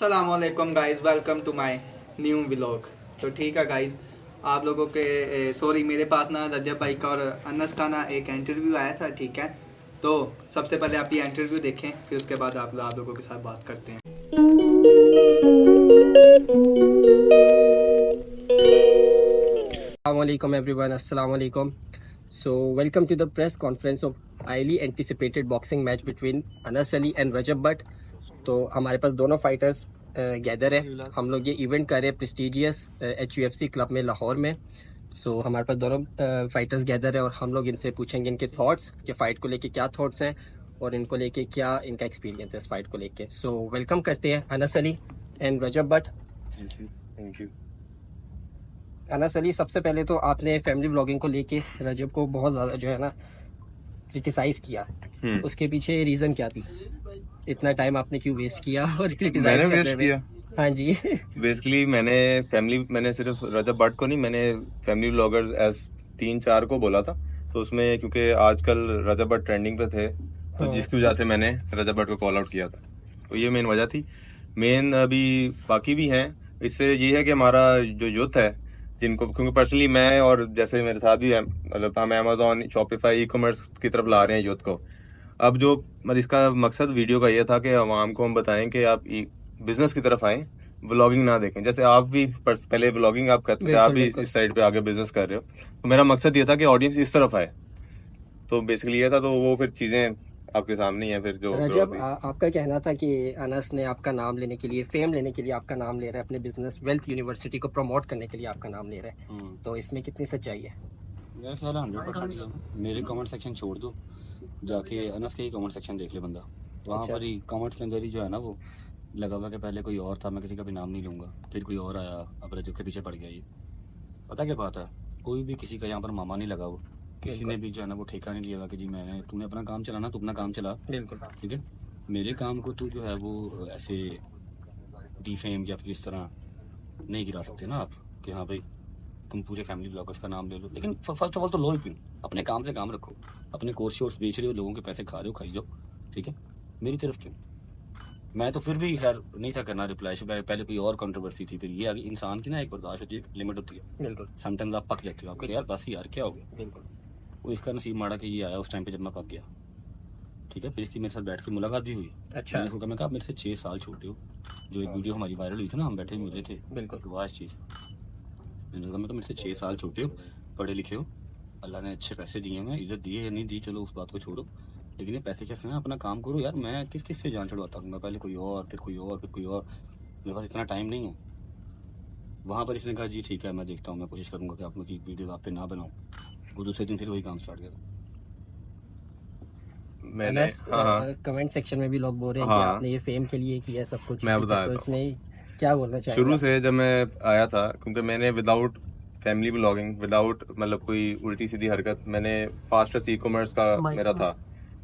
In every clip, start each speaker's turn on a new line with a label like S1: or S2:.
S1: अस्सलामुअलैकुम guys, welcome to my new vlog. तो ठीक है गाइस, आप लोगों के सॉरी मेरे पास ना रजब भाई का और अनस का ना एक इंटरव्यू आया था। ठीक है, तो सबसे पहले आप ये इंटरव्यू देखें, फिर उसके बाद आप लोगों के साथ बात करते हैं।
S2: Assalamualaikum everyone. Assalamualaikum. So welcome to the press conference of highly anticipated boxing match between Anas Ali and Rajab Butt. तो हमारे पास दोनों फाइटर्स गैदर है। हम लोग ये इवेंट कर रहे हैं प्रेस्टिजियस HUFC क्लब में लाहौर में। सो हमारे पास दोनों फाइटर्स गैदर है और हम लोग इनसे पूछेंगे इनके थॉट्स कि फाइट को लेके क्या थॉट्स हैं और इनको लेके क्या इनका एक्सपीरियंस है इस फाइट को लेके। सो वेलकम करते हैं Anas Ali and Rajab Butt.
S3: Thank you.
S2: Anas Ali, सबसे पहले तो आपने फैमिली ब्लॉगिंग को लेके रजब को बहुत ज़्यादा जो है ना क्रिटिसाइज किया, उसके पीछे रीज़न क्या थी? इतना टाइम आपने क्यों वेस्ट किया और क्रिटिसाइज
S3: मैंने
S2: करने
S3: वेस्ट
S2: में?
S3: किया
S2: हाँ जी।
S3: बेसिकली मैंने सिर्फ रजब भट्ट को नहीं, मैंने फैमिली ब्लॉगर्स एज 3-4 को बोला था। तो उसमें क्योंकि आजकल रजब भट्ट ट्रेंडिंग पे थे, तो
S2: हाँ।
S3: जिसकी वजह से मैंने रजब भट्ट को कॉल आउट किया था। तो ये मेन वजह थी। मेन अभी बाकी भी हैं। इससे ये है कि हमारा जो यूथ है, जिनको क्योंकि पर्सनली मैं और जैसे मेरे साथ भी है, मतलब हम अमेजोन, शॉपिफाई, ई कॉमर्स की तरफ ला रहे हैं यूथ को। अब जो मतलब इसका मकसद वीडियो का ये था कि आवाम को हम बताएं कि आप बिजनेस की तरफ आए, व्लॉगिंग ना देखें। जैसे आप भी पहले व्लॉगिंग आप करते थे, आप
S2: बिल्कुल
S3: भी
S2: बिल्कुल।
S3: इस साइड पे आगे बिजनेस कर रहे हो। तो मेरा मकसद ये था कि ऑडियंस इस तरफ आए। तो बेसिकली ये था, तो वो फिर चीजें आपके सामने ही है फिर जो ग्रोथ
S2: रजब,
S3: हुई।
S2: आपका कहना था कि अनस ने आपका नाम लेने के लिए, फेम लेने के लिए आपका नाम ले रहा है, अपने बिजनेस वेल्थ यूनिवर्सिटी को प्रमोट करने के लिए आपका नाम ले रहा है, तो इसमें कितनी सच्चाई है?
S4: मेरा ख्याल है 100%। मेरे कमेंट सेक्शन छोड़ दो, जाके अनस के ही कमेंट सेक्शन देख ले बंदा। वहाँ
S2: अच्छा।
S4: पर ही कमेंट्स के अंदर ही जो है ना वो लगा हुआ कि पहले कोई और था, मैं किसी का भी नाम नहीं लूँगा, फिर कोई और आया, अब रजब के पीछे पड़ गया। ये पता क्या बात है, कोई भी किसी का यहाँ पर मामा नहीं लगा हुआ, किसी ने भी जो है ना वो ठेका नहीं लिया हुआ कि जी मैंने, तूने अपना काम चलाना तू अपना काम चला,
S2: बिल्कुल।
S4: ठीक है। मेरे काम को तू जो है वो ऐसे डिफेम या फिर इस तरह नहीं गिरा सकते ना आप कि हाँ भाई तुम पूरे फैमिली ब्लॉगर्स का नाम ले लो। लेकिन फर्स्ट ऑफ ऑल तो लो ही क्यों, अपने काम से काम रखो। अपने कोर्स शोर्स बेच रहे हो, लोगों के पैसे खा रहे हो, खाई जाओ, ठीक है। मेरी तरफ क्यों? मैं तो फिर भी खैर नहीं था करना रिप्लाई शुप्लाई, पहले कोई और कंट्रोवर्सी थी, फिर ये आ गई। इंसान की ना एक बर्दाश्त होती है, एक लिमिट होती है।
S2: बिल्कुल
S4: समटाइम्स आप पक जाते हो, आपके यार बस यार क्या हो गया।
S2: बिल्कुल।
S4: वो इसका नसीब माड़ा कि ये आया उस टाइम पे जब मैं पक गया, ठीक है। फिर इसकी मेरे साथ बैठ के मुलाकात भी हुई।
S2: अच्छा।
S4: मैंने सोचा, मैं कहा आप मेरे से 6 साल छोटे हो। जो एक वीडियो हमारी वायरल हुई थी ना, हम बैठे मिले थे,
S2: बिल्कुल।
S4: तो आज चीज़ मैंने कहा, मैं तो मेरे से 6 साल छोटे हो, पढ़े लिखे हो, अल्लाह ने अच्छे पैसे दिए, मैं इज्जत दी है या नहीं दी चलो उस बात को छोड़ो, लेकिन ये पैसे कैसे हैं, अपना काम करो यार। मैं किस किस से जान छुड़वाता हूँ, पहले कोई और, फिर कोई और, फिर कोई और, मेरे पास इतना टाइम नहीं है। वहाँ पर इसने कहा जी ठीक है मैं देखता हूँ, मैं कोशिश करूँगा कि आप मजीद वीडियो आप पे ना बनाऊँ। वो दूसरे दिन फिर वही काम स्टार्ट किया।
S3: मैंने
S2: अनस, कमेंट सेक्शन में भी लोग बोल रहे हैं कि
S3: हाँ,
S2: आपने ये फेम के लिए किया सब कुछ,
S3: मैं
S2: ठीक है,
S3: बता
S2: तो
S3: देता हूँ।
S2: इसमें क्या बोलना चाहिए?
S3: शुरू से जब मैं आया था, क्योंकि मैंने विदाउट फैमिली ब्लॉगिंग, विदाउट मतलब कोई उल्टी सीधी हरकत, मैंने फास्टेस्ट ई कॉमर्स का मेरा था,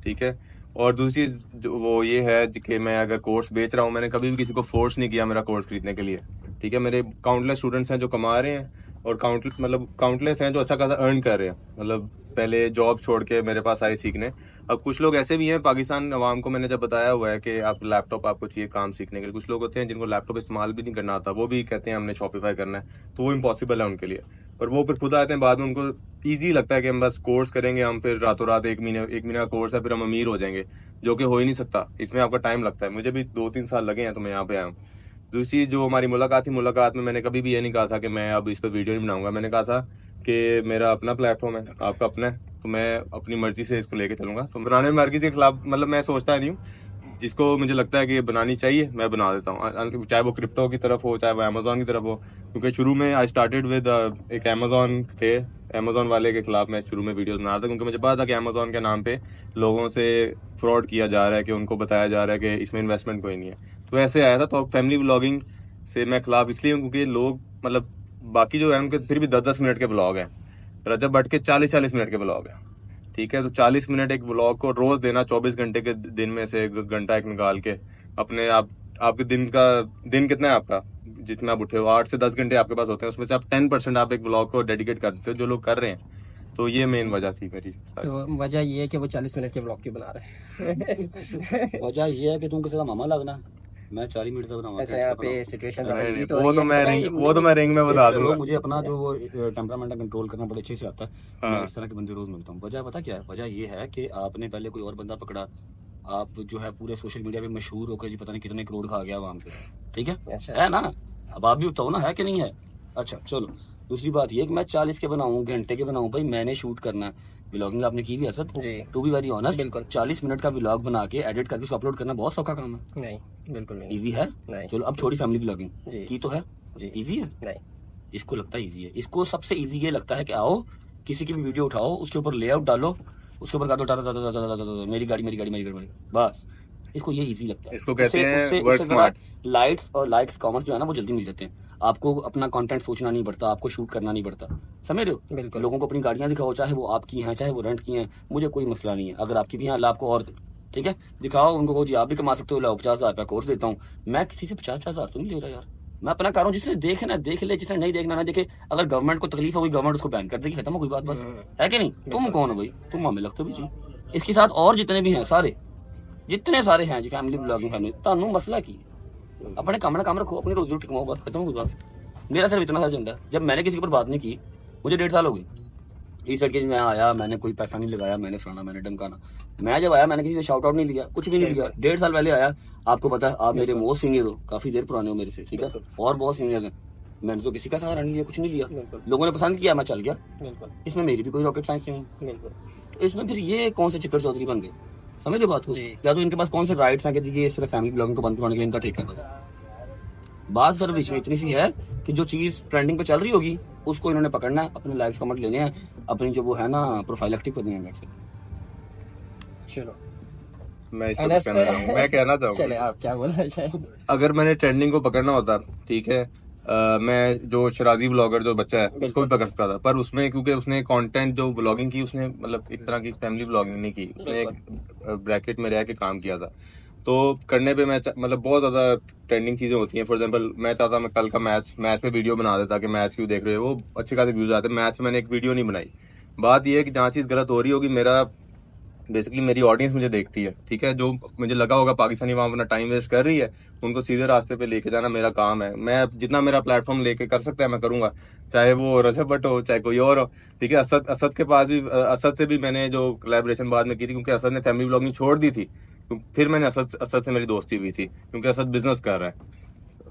S3: ठीक है। और दूसरी चीज जो वो ये है कि मैं अगर कोर्स बेच रहा हूँ, मैंने कभी भी किसी को फोर्स नहीं किया मेरा कोर्स खरीदने के लिए, ठीक है। मेरे काउंटलेस स्टूडेंट्स हैं जो कमा रहे हैं, और काउंटलेस हैं जो अच्छा खासा अर्न कर रहे हैं, मतलब पहले जॉब छोड़ के मेरे पास आए सीखने। अब कुछ लोग ऐसे भी हैं, पाकिस्तान अवाम को मैंने जब बताया हुआ है कि आप लैपटॉप आपको चाहिए काम सीखने के लिए, कुछ लोग होते हैं जिनको लैपटॉप इस्तेमाल भी नहीं करना आता, वो भी कहते हैं हमने शॉपिफाई करना है, तो वो इम्पॉसिबल है उनके लिए। पर वो फिर खुद आते हैं बाद में, उनको ईजी लगता है कि हम बस कोर्स करेंगे, हम फिर रातों रात एक महीने का कोर्स है फिर हम अमीर हो जाएंगे, जो कि हो ही नहीं सकता। इसमें आपका टाइम लगता है। मुझे भी 2-3 साल लगे हैं, तो मैं यहाँ पे आया हूँ। दूसरी चीज जो हमारी मुलाकात थी, मुलाकात में मैंने कभी भी ये नहीं कहा था कि मैं अब इस पर वीडियो नहीं बनाऊंगा। मैंने कहा था कि मेरा अपना प्लेटफॉर्म है, आपका अपना है, तो मैं अपनी मर्जी से इसको लेके चलूंगा। तो बनाने में मर्जी के खिलाफ मतलब मैं सोचता नहीं हूँ। जिसको मुझे लगता है कि ये बनानी चाहिए मैं बना देता हूँ, चाहे वो क्रिप्टो की तरफ हो, चाहे वो अमेजोन की तरफ हो। क्योंकि शुरू में आई स्टार्टेड विद एक अमेजोन थे, अमेजोन वाले के खिलाफ मैं शुरू में वीडियोस बना रहा था, क्योंकि मुझे पता था कि अमेजोन के नाम पे लोगों से फ्रॉड किया जा रहा है, कि उनको बताया जा रहा है कि इसमें इन्वेस्टमेंट कोई नहीं है। तो ऐसे आया था। तो फैमिली ब्लॉगिंग से मैं खिलाफ इसलिए हूँ क्योंकि लोग मतलब बाकी जो है उनके फिर भी 10-10 मिनट के ब्लॉग हैं, रजब भट्ट के 40-40 मिनट के ब्लॉग हैं, ठीक है। तो 40 मिनट एक ब्लॉग को रोज देना, 24 घंटे के दिन में से घंटा एक निकाल के अपने आपके दिन कितना है आपका, जितना आप उठे हो 8 से 10 घंटे आपके पास होते हैं, उसमें से आप 10% आप एक ब्लॉग को डेडिकेट कर देते हो, जो लोग कर रहे हैं। तो ये मेन वजह थी मेरी सारी।
S2: तो वजह ये है कि वो 40 मिनट के ब्लॉग क्यों बना रहे हैं?
S4: वजह ये है कि तुम किसी का मामा लगना, मैं 40 मिनट तक बनाऊंगा।
S2: अच्छा, यहाँ पे सिचुएशन
S3: नहीं, वो तो मैं रिंग में बता दूंगा।
S4: मुझे अपना जो वो टेम्परामेंट कंट्रोल करना बड़े अच्छे से आता है।
S3: हाँ।
S4: मैं इस तरह के बंदे रोज मिलता हूँ। वजह पता क्या है? वजह ये है कि आपने पहले कोई और बंदा पकड़ा, आप जो है पूरे सोशल मीडिया पे मशहूर होकर जी पता नहीं कितने करोड़ खा गया वहां पे, ठीक है?
S2: अच्छा।
S4: है ना? अब आप भी बताओ ना, है कि नहीं है? अच्छा चलो, दूसरी बात ये कि मैं 40 के बनाऊं, घंटे के बनाऊं, भाई मैंने शूट करना है। व्लॉगिंग आपने की भी असद,
S2: जी।
S4: टू बी वेरी ऑनेस्ट,
S2: बिल्कुल।
S4: 40 मिनट का व्लॉग बना के एडिट करके उसको अपलोड करना बहुत सौखा काम है।
S2: नहीं, बिल्कुल नहीं।
S4: इजी है?
S2: नहीं।
S4: चलो अब छोड़ी फैमिली
S2: जी।
S4: व्लॉगिंग की तो है,
S2: जी।
S4: इजी है?
S2: नहीं।
S4: इसको लगता है इजी है। इसको सबसे इजी ये लगता है कि आओ किसी की भी वीडियो उठाओ, उसके ऊपर लेआउट डालो, उसके ऊपर मेरी गाड़ी मेरी गाड़ी मेरी गाड़ी, बस इसको ये इजी लगता है।
S3: इसको कहते हैं वर्क
S4: उससे
S3: स्मार्ट।
S4: लाइट्स और लाइक्स कमेंट्स जो है ना वो जल्दी मिल जाते हैं। आपको अपना कंटेंट सोचना नहीं पड़ता, आपको शूट करना नहीं पड़ता, समझ रहे हो?
S2: बिल्कुल।
S4: लोगों को अपनी गाड़ियां दिखाओ, चाहे वो आपकी हैं चाहे वो रेंट की हैं, मुझे कोई मसला नहीं है। अगर आपकी भी हैं अल्लाह आपको और दे, ठीक है? दिखाओ उनको, कहो जी आप भी कमा सकते हो, लाओ 50,000 रुपया कोर्स देता हूँ। मैं किसी से 50,000 तो नहीं ले रहा यार, मैं अपना कर रहा हूँ। जिसने देखना देख ले, जिसने नहीं देखना ना देखे। अगर गवर्नमेंट को तकलीफ होगी, गवर्नमेंट उसको बैन कर देगी, खत्म हो गई बात, बस। है कि नहीं? तुम कौन हो भाई? तुम हमें लगते भी जी। इसके साथ और जितने भी हैं सारे, जितने सारे हैं जी फैमिली ब्लॉगिंग फैमिली, तानू मसला की अपने काम ना काम रखो, अपनी रोजी रोटी कमाओ, बात खत्म हो गई बात। मेरा सिर्फ इतना सा एजेंडा है। जब मैंने किसी के ऊपर बात नहीं की, मुझे 1.5 साल हो गए इस साइड के, मैं आया, मैंने कोई पैसा नहीं लगाया, मैंने फलाना मैंने डमकाना। मैं जब आया मैंने किसी से शाउट आउट नहीं लिया, कुछ भी नहीं लिया। 1.5 साल पहले आया, आपको पता है आप मेरे मोस्ट सीनियर हो, काफी देर पुराने हो मेरे से, ठीक है? और बहुत सीनियर हैं। मैंने तो किसी का सहारा नहीं लिया, कुछ नहीं लिया, लोगों ने पसंद किया, मैं चल गया। इसमें मेरी भी कोई रॉकेट साइंस नहीं है। तो इसमें फिर ये कौन से चिक्कर चौधरी बन गए? समझ लो बात को? या तो इनके पास कौन से राइट्स हैं कि ये सिर्फ फैमिली ब्लॉगिंग को बंद कराने के लिए इनका ठेका है? बस बात सर बीच में इतनी सी है कि जो चीज ट्रेंडिंग पे चल रही होगी उसको इन्होंने पकड़ना है, अपने लाइक्स कमेंट लेने हैं, अपनी जो वो है ना प्रोफाइल एक्टिव करनी है।
S2: चलो
S3: मैं इसको कहना चाहूंगा, मैं कहना चाहूंगा,
S2: चले आप क्या बोलना चाहेंगे?
S3: अगर मैंने ट्रेंडिंग को पकड़ना होता, ठीक है, मैं जो शराजी ब्लॉगर जो बच्चा है उसको भी पकड़ सकता था, पर उसमें क्योंकि उसने कंटेंट जो ब्लॉगिंग की, उसने मतलब एक तरह की फैमिली ब्लॉगिंग नहीं की, उसने एक ब्रैकेट में रह के काम किया था। तो करने पे मैं मतलब बहुत ज्यादा ट्रेंडिंग चीजें होती हैं। फॉर एग्जांपल मैं चाहता मैं कल का मैच पे वीडियो बना देता कि मैच क्यों देख रहे हो, वो अच्छे खासे व्यूज आते। मैच में मैंने एक वीडियो नहीं बनाई। बात यह है कि जहाँ चीज गलत हो रही होगी, मेरा बेसिकली मेरी ऑडियंस मुझे देखती है, ठीक है, जो मुझे लगा होगा पाकिस्तानी वहां अपना टाइम वेस्ट कर रही है, उनको सीधे रास्ते पे लेके जाना मेरा काम है। मैं जितना मेरा प्लेटफॉर्म लेके कर सकता है मैं करूंगा, चाहे वो रजब भट्ट हो चाहे कोई और हो, ठीक है। असद के पास भी, असद से भी मैंने जो कोलैबोरेशन बाद में की थी, क्योंकि असद ने फैमिली ब्लॉगिंग छोड़ दी थी, फिर मैंने असद से मेरी दोस्ती हुई थी, क्योंकि असद बिजनेस कर रहा है।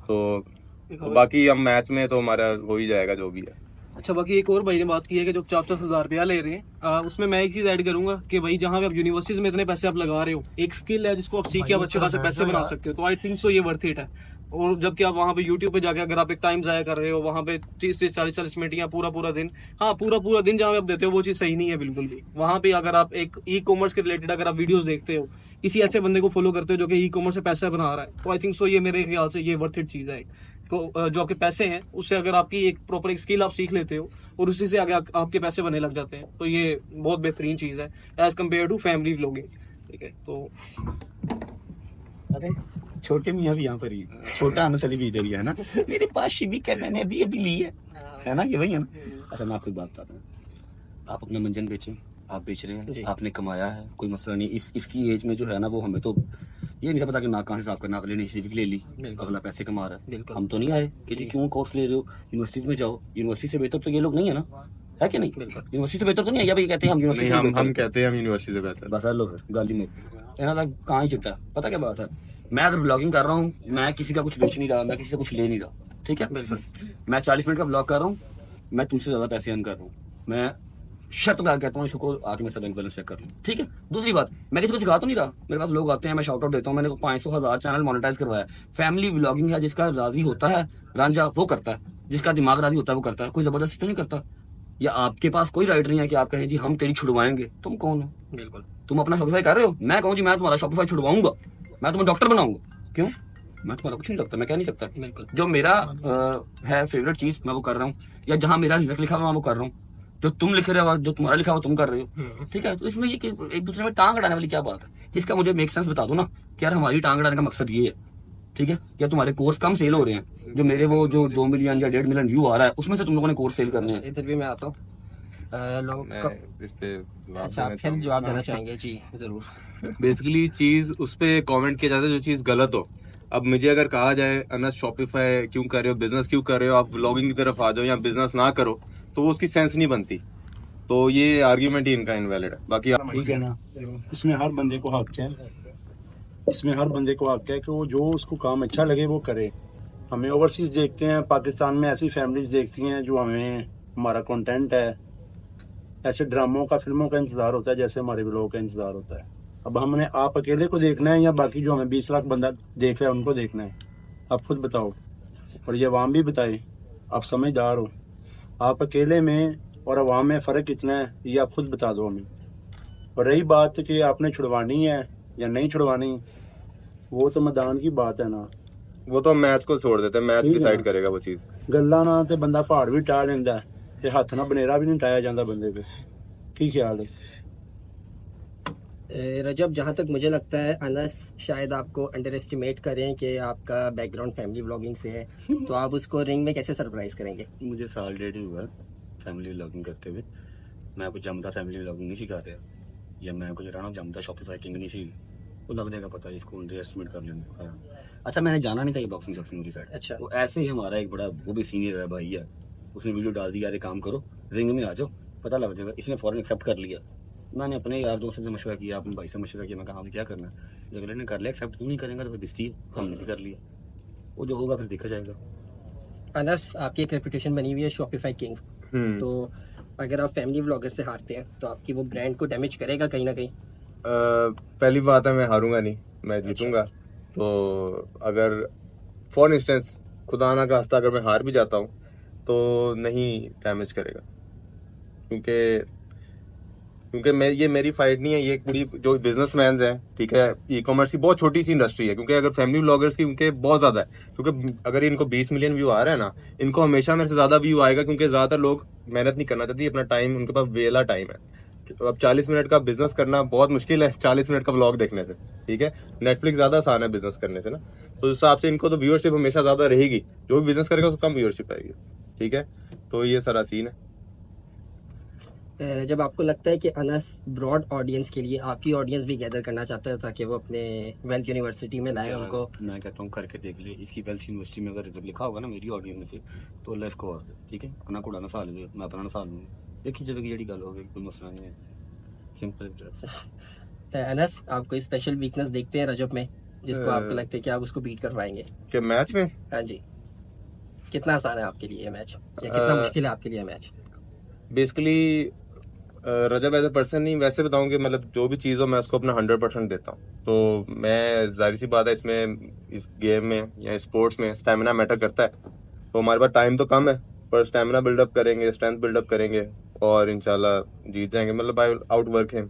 S3: तो बाकी हम मैच में तो हमारा हो ही जाएगा जो भी है।
S5: अच्छा, बाकी एक और भाई ने बात की है कि जो 50,000 रुपया ले रहे हैं, उसमें मैं एक चीज ऐड करूंगा कि भाई जहां पे आप यूनिवर्सिटीज में इतने पैसे आप लगा रहे हो, एक स्किल है जिसको आप सीख के आप अच्छे खासे पैसे बना सकते हो, तो आई थिंक सो ये वर्थ इट है। और जबकि आप वहां पे यूट्यूब पे जाके अगर आप एक टाइम जाया कर रहे हो, वहां पे 30-40 मिनट या पूरा दिन, हाँ पूरा दिन जहां पे आप देते हो वो चीज सही नहीं है बिल्कुल भी। वहां पे अगर आप एक ई कॉमर्स के रिलेटेड अगर आप वीडियोस देखते हो, किसी ऐसे बंदे को फॉलो करते हो जो कि ई कॉमर्स से पैसा बना रहा है, तो आई थिंक सो ये मेरे ख्याल से ये वर्थ इट चीज है। तो जो आपके पैसे हैं उससे अगर आपकी एक प्रॉपर एक स्किल आप सीख लेते हो और उसी से आगे आपके पैसे बनने लग जाते हैं, तो ये बहुत बेहतरीन चीज है as compared to family vlogging, ठीक है? तो
S4: अरे छोटे मियाँ भी यहाँ पर ही, छोटा अनसली भी इधर ही है ना, मेरे पास शिवी का मैंने अभी ली है ना, ये वही है ना। अच्छा मैं आपको एक बात बताता हूँ, आप अपना मंजन बेचें, आप बेच रहे हैं, आपने कमाया है, कोई मसला नहीं। इसकी एज में जो है ना वो हमें तो ये नहीं पता कि नाक कहाँ से साफ करना, अगले ने सिविक ले ली, अगला पैसे कमा रहा है। हम तो नहीं आए कि जी क्यों कोर्स ले रहे हो, यूनिवर्सिटीज में जाओ, यूनिवर्सिटी से बेहतर तो ये लोग नहीं है ना, है कि नहीं? यूनिवर्सिटी से बेहतर तो नहीं है, या भाई कहते हैं हम यूनिवर्सिटी से बेहतर,
S3: हम कहते हैं हम यूनिवर्सिटी से बेहतर,
S4: बस लो गाली में इन्होंने कहाँ ही चिट्टा। पता क्या बात है, मैं अगर ब्लॉगिंग कर रहा हूँ, मैं किसी का कुछ बेच नहीं रहा, मैं किसी से कुछ ले नहीं रहा, ठीक है? मैं 40 मिनट का ब्लॉग कर रहा हूँ, मैं तुमसे ज्यादा पैसे अर्न कर रहा हूँ, मैं शर्त लगा कहता हूँ इसको आके मेरे बैंक बैलेंस चेक कर लो, ठीक है? दूसरी बात, मैं किसी को सिखा तो नहीं रहा, मेरे पास लोग आते हैं, मैं शाउट आउट देता हूँ, मैंने 500,000 चैनल मोनेटाइज करवाया। फैमिली व्लॉगिंग है, जिसका राजी होता है रांझा वो करता है, जिसका दिमाग राजी होता है वो करता है, कोई जबरदस्ती तो नहीं करता। या आपके पास कोई राइट नहीं है कि आप कहें जी हम तेरी छुड़वाएंगे, तुम कौन हो?
S2: बिल्कुल।
S4: तुम अपना शॉपिफाई कर रहे हो, मैं कहूँ जी मैं तुम्हारा शॉपिफाई छुड़वाऊंगा, मैं तुम्हें डॉक्टर बनाऊंगा, क्यों? मैं तुम्हारा कुछ नहीं लगता, मैं कह नहीं सकता। जो मेरा है फेवरेट चीज मैं वो कर रहा हूँ, या जहाँ मेरा रिजल्ट लिखा हुआ मैं वो कर रहा हूँ, जो तुम लिख रहे हो जो तुम्हारा लिखा हुआ तुम कर रहे हो, ठीक है? तो इसमें ये एक दूसरे में टांग अड़ाने वाली क्या बात है? इसका मुझे मेक सेंस बता दो ना कि यार हमारी टांग अड़ाने का मकसद ये है, ठीक है? या तुम्हारे कोर्स कम सेल हो रहे हैं, जो मेरे वो जो 2 मिलियन या 1.5 मिलियन व्यू आ रहा है उसमें से तुम लोगों ने कोर्स सेल करने हैं।
S2: इधर भी मैं आता हूँ
S3: इस पे
S2: अच्छा आप फिर जवाब देना चाहेंगे? जी जरूर।
S3: बेसिकली चीज उस पे कमेंट किया जाता है जो चीज गलत हो, अब मुझे अगर कहा जाए अनस शॉपिफाई क्यों कर रहे हो, बिजनेस क्यों कर रहे हो, आप व्लॉगिंग की तरफ आ जाओ या बिजनेस ना करो, तो वो उसकी सेंस नहीं बनती। तो ये आर्ग्यूमेंट ही इनका इनवैलिड है। बाकी
S6: ठीक है ना, इसमें हर बंदे को हक है, इसमें हर बंदे को हक है कि वो जो उसको काम अच्छा लगे वो करे। हमें ओवरसीज देखते हैं, पाकिस्तान में ऐसी फैमिलीज देखती हैं जो हमें हमारा कंटेंट है, ऐसे ड्रामों का, फिल्मों का इंतजार होता है जैसे हमारे व्लॉग का इंतजार होता है। अब हमने आप अकेले को देखना है या बाकी जो हमें 20 लाख बंदा देख रहा है उनको देखना है? आप खुद बताओ, और ये अवाम भी बताए। आप समझदार हो, आप अकेले में और अवाम में फ़र्क कितना है ये आप खुद बता दो हमें। और रही बात कि आपने छुड़वानी है या नहीं छुड़वानी, वो तो मैदान की बात है ना,
S3: वो तो मैच को छोड़ देते हैं, मैच
S6: ठीक है
S3: डिसाइड
S6: ना।
S3: करेगा वो चीज।
S6: गल्ला ना ते बंदा फाड़ भी टाल लेंदा है ते हथ ना बनेरा भी नहीं टाया जाता बंदे पे। की ख्याल है?
S2: रजब, जहाँ तक मुझे लगता है अनस शायद आपको अंडर एस्टिमेट करें कि आपका बैकग्राउंड फैमिली व्लॉगिंग से है, तो आप उसको रिंग में कैसे सरप्राइज करेंगे?
S4: मुझे साल डेढ़ ही हुआ है फैमिली व्लॉगिंग करते हुए। मैं आपको जमदा फैमिली व्लॉगिंग नहीं सिखा रहा, या मैं आपको जरा जमदा शॉपिफाई किंग नहीं सी, वो लग जाएगा पता है, इसको अंडर एस्टिमेट कर लेंगे। हाँ। अच्छा, मैंने जाना नहीं था ये बॉक्सिंग शॉपिंग की साइड।
S2: अच्छा।
S4: वो ऐसे ही हमारा एक बड़ा वो भी सीनियर है भाई है, उसने वीडियो डाल दी, यार ये काम करो, रिंग में आ जाओ, पता लग जाएगा। इसने फौरन एक्सेप्ट कर लिया। मैंने अपने यार दोस्तों से मशवरा किया, अपने भाई से मशवरा किया, मैं कहा क्या करना है, अगले ने कर लिया एक्सेप्ट, क्यों नहीं करेंगे, तो फिर बिस्ती है, हमने भी कर लिया, वो जो होगा फिर देखा जाएगा।
S2: अनस, आपकी एक रेपुटेशन बनी हुई है शॉपिफाई किंग, तो अगर आप फैमिली व्लॉगर से हारते हैं तो आपकी वो ब्रांड को डैमेज करेगा कहीं ना कहीं?
S3: पहली बात है मैं हारूंगा नहीं, मैं जीतूंगा। तो अगर फॉर इंस्टेंस खुदा ना खास्ता अगर मैं हार भी जाता हूँ तो नहीं डैमेज करेगा, क्योंकि मैं, ये मेरी फाइट नहीं है, ये पूरी जो बिजनेसमैन हैं, ठीक है, ई कॉमर्स की बहुत छोटी सी इंडस्ट्री है। क्योंकि अगर फैमिली व्लॉगर्स की उनके बहुत ज्यादा है, क्योंकि अगर इनको 20 मिलियन व्यू आ रहा है ना, इनको हमेशा मेरे से ज्यादा व्यू आएगा, क्योंकि ज्यादातर लोग मेहनत नहीं करना चाहते, अपना टाइम, उनके पास वेला टाइम है। अब 40 मिनट का बिजनेस करना बहुत मुश्किल है 40 मिनट का व्लॉग देखने से, ठीक है। नेटफ्लिक्स ज्यादा आसान है बिजनेस करने से ना, तो उस हिसाब से इनको तो व्यूअरशिप हमेशा ज्यादा रहेगी, जो भी बिजनेस करेगा उसको कम व्यूअरशिप आएगी, ठीक है। तो ये सारा सीन है।
S2: जब आपको लगता है कि अनस ब्रॉड ऑडियंस के लिए आपकी ऑडियंस भी गैदर करना चाहता है ताकि वो अपने वेल्थ यूनिवर्सिटी में लाए उनको,
S4: मैं कहता हूँ करके देख ले, इसकी वेल्थ यूनिवर्सिटी में अगर रिजल्ट लिखा होगा ना मेरी ऑडियंस में से, तो अल्लाह इसको और दे, ठीक है। अपना कूड़ा ना साल में, मैं अपना ना साल में, देखी जगह की जड़ी गल होगी, कोई मसला नहीं है, सिंपल।
S2: अनस, आप कोई स्पेशल वीकनेस देखते हैं रजब में जिसको आपको लगता है कि आप उसको बीट करवाएंगे?
S3: कि मैच में?
S2: हाँ जी, कितना आसान है आपके लिए ये मैच या कितना मुश्किल है आपके लिए match?
S3: Basically Rajab as a person नहीं, वैसे बताऊं कि मतलब जो भी चीज़ हो मैं उसको अपना 100% देता हूँ। तो मैं, जाहिर सी बात है, इसमें, इस गेम में या स्पोर्ट्स में स्टेमिना मैटर करता है। तो हमारे पास टाइम तो कम है, पर स्टेमिना बिल्डअप करेंगे, स्ट्रेंथ बिल्डअप करेंगे और इंशाल्लाह जीत जाएंगे। मतलब आई आउट वर्क हिम।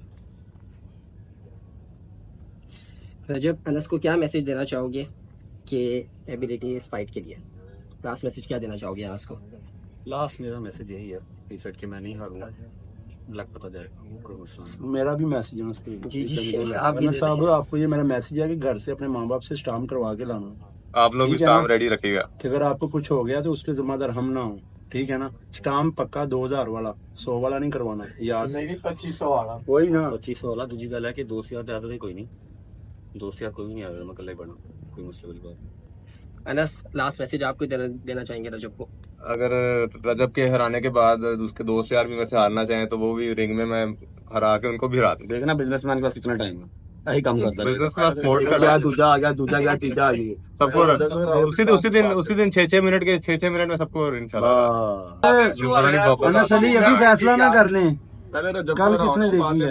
S2: रजब, अनस को क्या मैसेज देना चाहोगे कि एबिलिटी इस फाइट के लिए? लास्ट मैसेज क्या देना चाहोगे अनस को?
S4: लास्ट मेरा मैसेज यही है, इस सेट के मैं नहीं हारूंगा, लग पता जाएगा, कोई मसला नहीं।
S6: मेरा भी मैसेज है उसके
S2: जी जी, आप भी
S6: अनस साहब, आपको ये मेरा मैसेज है कि घर से अपने माँ बाप से स्टाम्प करवा के लाना।
S3: आप लोग भी
S6: ठीक है ना?
S3: स्टाम्प रेडी रखिएगा
S6: कि अगर आपको कुछ हो गया तो उसके जिम्मेदार हम ना हो, ठीक है ना। स्टाम्प पक्का 2000 वाला, 100 वाला नहीं करवाना यार, 2500 वाला, वही ना।
S4: 2500 वाला। दूसरी गल है कि दोस्त यार ज्यादा तो कोई नहीं, दोस्त यार कोई नहीं आ रहा, मैं कल ही बना, कोई मसला वाली बात।
S2: अनस, लास्ट मैसेज आपको देना चाहेंगे रजब को?
S3: अगर रजब के हराने के बाद उसके दोस्त यार भी वैसे हारना चाहें तो वो भी रिंग में मैं हरा के उनको भी हरा दूं।
S4: देखना बिजनेसमैन के पास कितना टाइम है, यही काम करता है।
S3: बिजनेस का स्पोर्ट्स का
S6: गया दूजा आ गया, दूजा गया, तीजा आ गया,
S3: सबको उसी दिन 6 मिनट के 6 मिनट में सबको इंशाल्लाह।
S6: अनस अली अभी फैसला ना कर लें, कल किसने देखी है,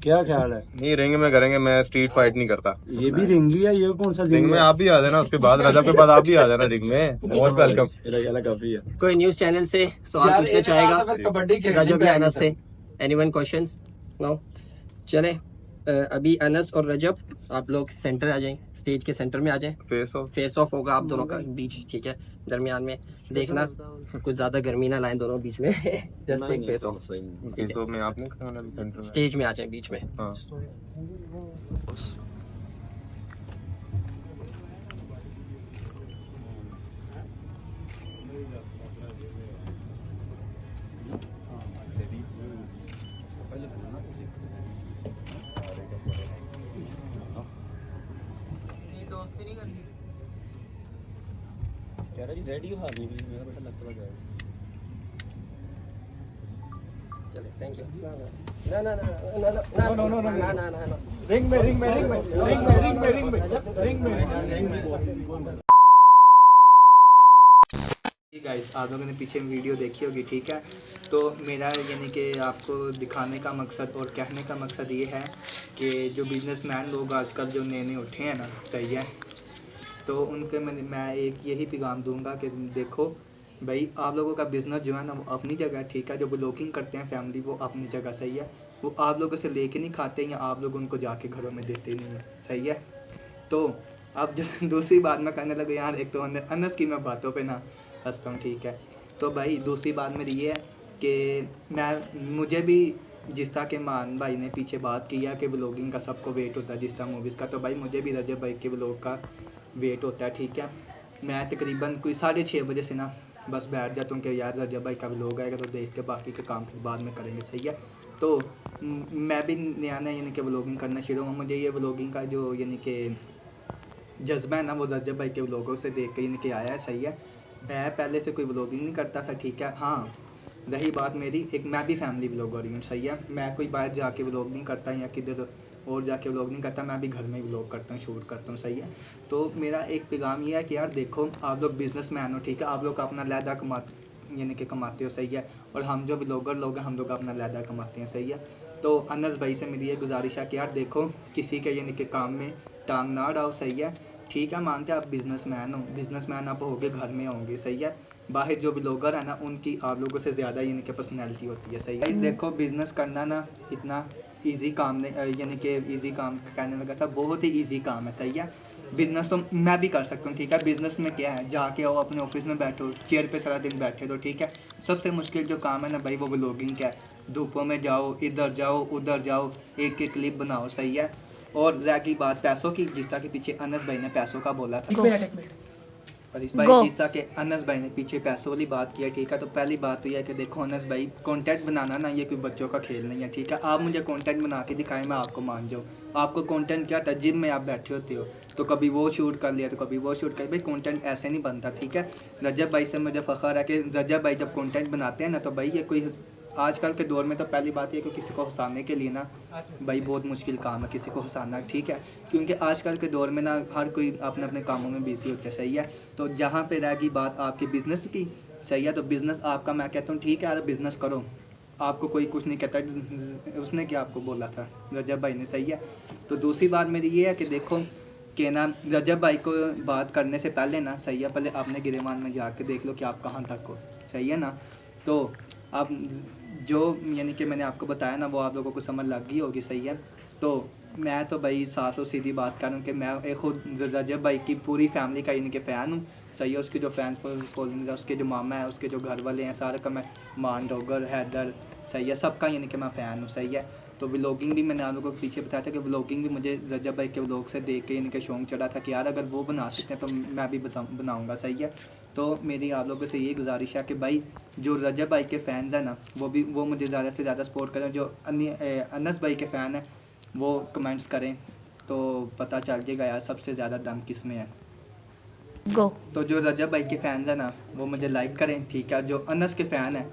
S6: क्या ख्याल है?
S3: नहीं, रिंग में करेंगे, मैं स्ट्रीट फाइट नहीं करता।
S6: ये भी रिंगी है, ये कौन सा
S3: रिंग में आप भी आ जाना, उसके बाद रजब के बाद आप भी आ जाना रिंग में, मोस्ट वेलकम।
S6: काफी है।
S2: कोई न्यूज चैनल से सवाल पूछना चाहेगा रजब या अनस से? Anyone questions? नो? चले, अभी अनस और रजब आप लोग सेंटर आ जाएं, स्टेज के सेंटर में आ जाएं। फेस ऑफ होगा आप दोनों का बीच, ठीक है। दरमियान में देखना कुछ ज्यादा गर्मी ना लाएं दोनों बीच में, जस्ट एक फेस ऑफ।
S3: में आपने खाना भी सेंटर में,
S2: स्टेज में आ जाएं बीच में।
S3: हाँ।
S2: दोस्ती नहीं करनी।
S4: रेडी हो अभी भी, मेरा बेटा लगता है जाएगा।
S2: चले, थैंक यू। ना ना ना ना ना ना ना ना ना ना
S6: रिंग में रिंग में रिंग में रिंग में रिंग में रिंग में रिंग में।
S1: गाइस, आप लोगों ने पीछे वीडियो देखी होगी, ठीक है। तो मेरा यानी कि आपको दिखाने का मकसद और कहने का मकसद ये है कि जो बिजनेसमैन लोग आजकल जो नए नए उठे हैं ना, सही है, तो उनके मैं एक यही पैगाम दूंगा कि देखो भाई, आप लोगों का बिज़नेस जो है ना वो अपनी जगह है, ठीक है। जो ब्लॉगिंग करते हैं फैमिली, वो अपनी जगह सही है। वो आप लोगों से लेके नहीं खाते या आप लोग उनको जाके घरों में देते नहीं हैं, सही है। तो अब जो दूसरी बात मैं करने लगा यार, एक तो अनस की मैं बातों पे ना हंसता हूँ, ठीक है। तो भाई दूसरी बात मेरी ये है कि मुझे भी जिस तरह के मान भाई ने पीछे बात की है कि ब्लॉगिंग का सबको वेट होता है जिस तरह मूवीज़ का, तो भाई मुझे भी रजब भाई के ब्लॉग का वेट होता है, ठीक है। मैं तकरीबन कोई 6:30 बजे से ना बस बैठ जाता हूँ कि यार रजब भाई का ब्लॉग आएगा तो देख के बाकी के काम फिर बाद में करेंगे, सही है। तो मैं भी नया नया यानी कि ब्लॉगिंग करना शुरू हुआ। मुझे ये ब्लॉगिंग का जो यानी कि जज्बा है ना, वो रजब भाई के ब्लॉगों से देख के यानी कि आया है, सही है। मैं पहले से कोई ब्लॉगिंग नहीं करता था, ठीक है। हाँ, रही बात मेरी, एक मैं भी फैमिली ब्लॉगर हूँ, सही है। मैं कोई बाहर जाके व्लॉग नहीं करता या किधर और जाके व्लॉग नहीं करता, मैं भी घर में व्लॉग करता हूँ, शूट करता हूँ, सही है। तो मेरा एक पैगाम ये है कि यार देखो, आप लोग बिजनेसमैन हो, ठीक है। आप लोग अपना लहदा यानी कि कमाते हो, सही है। और हम जो व्लॉगर लोग हैं, हम लोग अपना लहदा कमाते हैं, सही है। तो अनस भाई से मेरी ये गुजारिश है कि यार देखो, किसी के यानी कि काम में टांग ना अड़ाओ, सही है, ठीक है। मानते आप बिजनेसमैन हो, बिजनेसमैन आप होगे घर में होंगे, सही है। बाहर जो ब्लॉगर है ना, उनकी आप लोगों से ज़्यादा यानी कि पर्सनैलिटी होती है, सही है। देखो, बिज़नेस करना ना इतना इजी काम नहीं, यानी कि इजी काम कहने लगा था, बहुत ही इजी काम है, सही है। बिज़नेस तो मैं भी कर सकता हूँ, ठीक है। बिज़नेस में क्या है, जाके आओ अपने ऑफिस में बैठो, चेयर पे सारा दिन बैठे तो, ठीक है। सबसे मुश्किल जो काम है ना भाई, वो ब्लॉगिंग का है। धूपों में जाओ, इधर जाओ उधर जाओ, एक एक क्लिप बनाओ, सही है। और रह गई बात पैसों की, जिस तरह के पीछे अनस भाई ने पैसों का बोला था, और इस भाई जिस तरह के अनस भाई ने पीछे पैसों वाली बात किया, ठीक है। तो पहली बात तो यह है कि देखो अनस भाई, कंटेंट बनाना ना ये कोई बच्चों का खेल नहीं है, ठीक है। आप मुझे कंटेंट बना के दिखाएं, मैं आपको मान जाऊँ। आपको कंटेंट क्या था, जिम में आप बैठे होते हो तो कभी वो शूट कर लिया तो कभी वो शूट कर, भाई कंटेंट ऐसे नहीं बनता, ठीक है। रजब भाई से मुझे फ़ख्र है कि रजब भाई जब कंटेंट बनाते हैं ना, तो भाई ये कोई आजकल के दौर में तो पहली बात ये कि किसी को हंसाने के लिए ना भाई बहुत मुश्किल काम है किसी को हंसाना, ठीक है। क्योंकि आजकल के दौर में ना हर कोई अपने अपने कामों में बिजी होता है, सही है। तो जहाँ पे रहेगी बात आपके बिज़नेस की, सही है, तो बिज़नेस आपका मैं कहता हूँ ठीक है यार, बिज़नेस करो, आपको कोई कुछ नहीं कहता। उसने क्या आपको बोला था रजब भाई ने, सही है। तो दूसरी बात मेरी ये है कि देखो कि ना रजब भाई को बात करने से पहले ना, सही है, पहले आपने गिरेमान में जाके देख लो कि आप कहाँ तक हो, सही है ना। तो आप जो यानी कि मैंने आपको बताया ना, वो आप लोगों को समझ लग गई होगी, सही है। तो मैं तो भाई साफ और सीधी बात करूँ कि मैं एक खुद रजब भाई की पूरी फैमिली का यानी कि फ़ैन हूँ, सही है। उसके जो फैन फॉलोइंग है, उसके जो मामा है, उसके जो घर वाले हैं, सारे का मैं मान डोगर हैदर, सही है, सबका यानी कि मैं फ़ैन हूँ, सही है। तो व्लॉगिंग भी मैंने आप लोगों को पीछे बताया था कि व्लॉगिंग भी मुझे रजब भाई के व्लॉग से देख के यानी कि शौक चढ़ा था कि यार अगर वो बना सकते हैं तो मैं भी बनाऊँगा, सही है। तो मेरी आप लोगों से ये गुजारिश है कि भाई जो रजब भाई के फ़ैन्स हैं ना, वो मुझे ज़्यादा से ज़्यादा सपोर्ट करें। जो अनस भाई के फ़ैन हैं वो कमेंट्स करें, तो पता चल जाएगा यार सबसे ज़्यादा दम किस में है।
S7: गो।
S1: तो जो रजब भाई के फ़ैन्स हैं ना, वो मुझे लाइक करें, ठीक है। जो अनस के फ़ैन हैं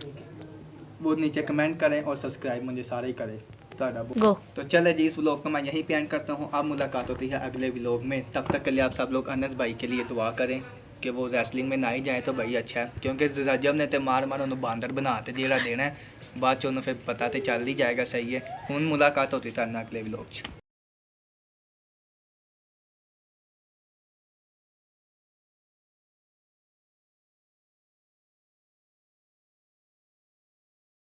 S1: वो नीचे कमेंट करें और सब्सक्राइब मुझे सारे ही करें।
S7: गो।
S1: तो चले जी, इस व्लॉग को मैं यहीं पे एंड करता हूँ। अब मुलाकात होती है अगले व्लॉग में। तब तक के लिए आप सब लोग अनस भाई के लिए दुआ करें कि वो रेसलिंग में ना ही जाए तो भाई अच्छा है, क्योंकि रजब ने तो मार मार उन्होंने बांदर बनाते जेड़ा देना है, बाद च उन्होंने फिर पता तो चल ही जाएगा, सही है। हुण मुलाकात होती है अगले व्लॉग।